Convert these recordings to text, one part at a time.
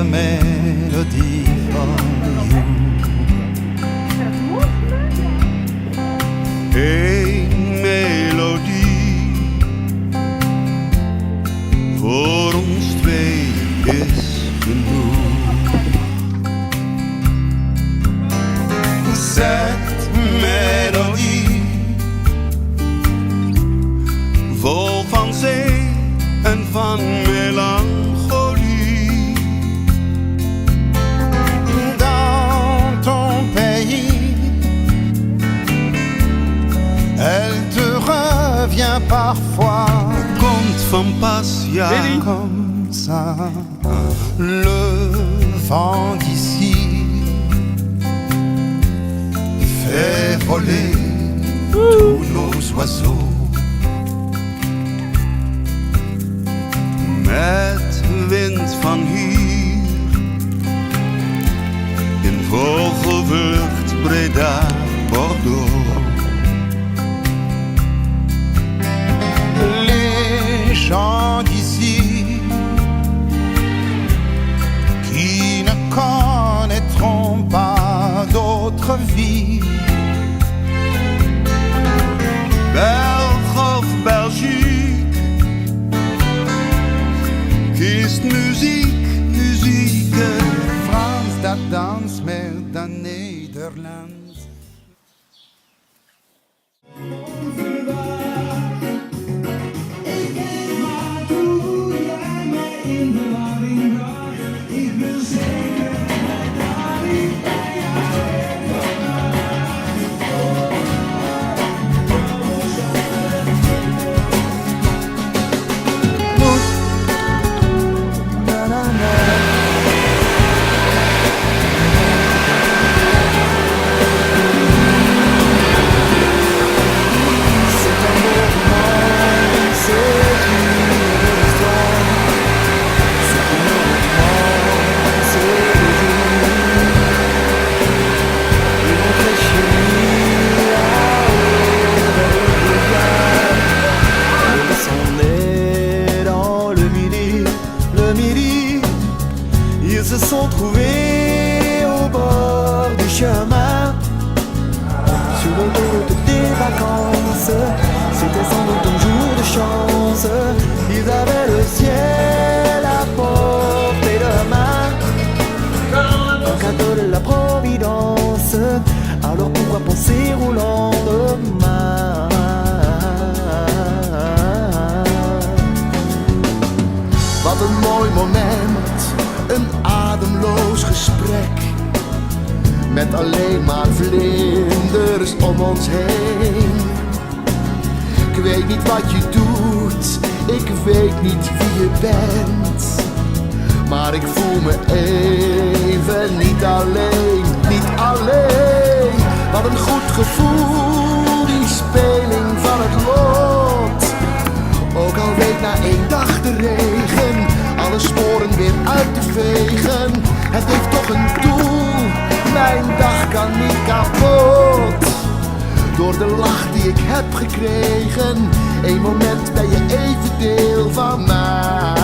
de melodie van jou. Eén melodie voor ons twee is genoeg. Cette melodie vol van zee en van melancholie. Dans ton pays, elle te revient parfois. Komt van pas, ja, comme ça. Le vent d'ici fait voler tous nos oiseaux. Met wind van hier, in vogelvlucht Breda, Bordeaux. Les gens d'ici qui ne connaîtront pas d'autre vie. Belge of Belgique, kiest muziek, muziek. Frans dat dans meer dan Nederlands. Ils se sont trouvés au bord du chemin, sur l'autoroute des vacances. C'était sans doute un jour de chance. Ils avaient le ciel à portée de main, un cadeau de la Providence. Alors pourquoi penser au lendemain? Wat een mooi moment, een ademloos gesprek, met alleen maar vlinders om ons heen. Ik weet niet wat je doet, ik weet niet wie je bent, maar ik voel me even niet alleen, niet alleen. Wat een goed gevoel, die speling van het lot. Ook al week na 1 dag de regen alle sporen weer uit te vegen. Het heeft toch een doel, mijn dag kan niet kapot. Door de lach die ik heb gekregen, 1 moment ben je even deel van mij.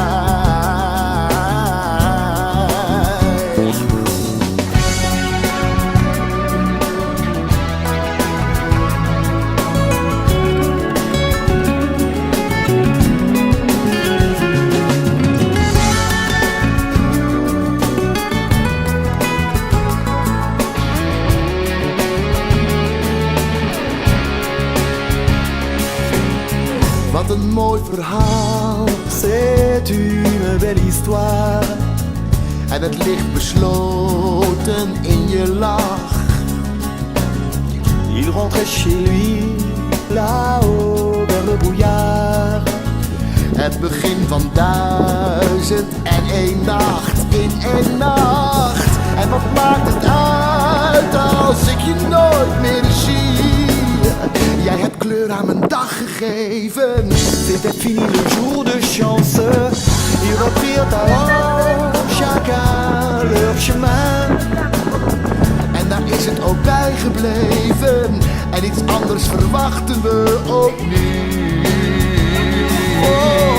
Wat een mooi verhaal, c'est une belle histoire. En het ligt besloten in je lach. Il rentrait chez lui, là-haut vers le brouillard. Het begin van 1001 nacht in 1 nacht. En wat maakt het uit als ik je nooit meer zie? Jij hebt kleur aan mijn dag gegeven. C'était fini le jour de chance. Ils reprirent alors chacun leur chemin. En daar is het ook bij gebleven. En iets anders verwachten we opnieuw. Oh.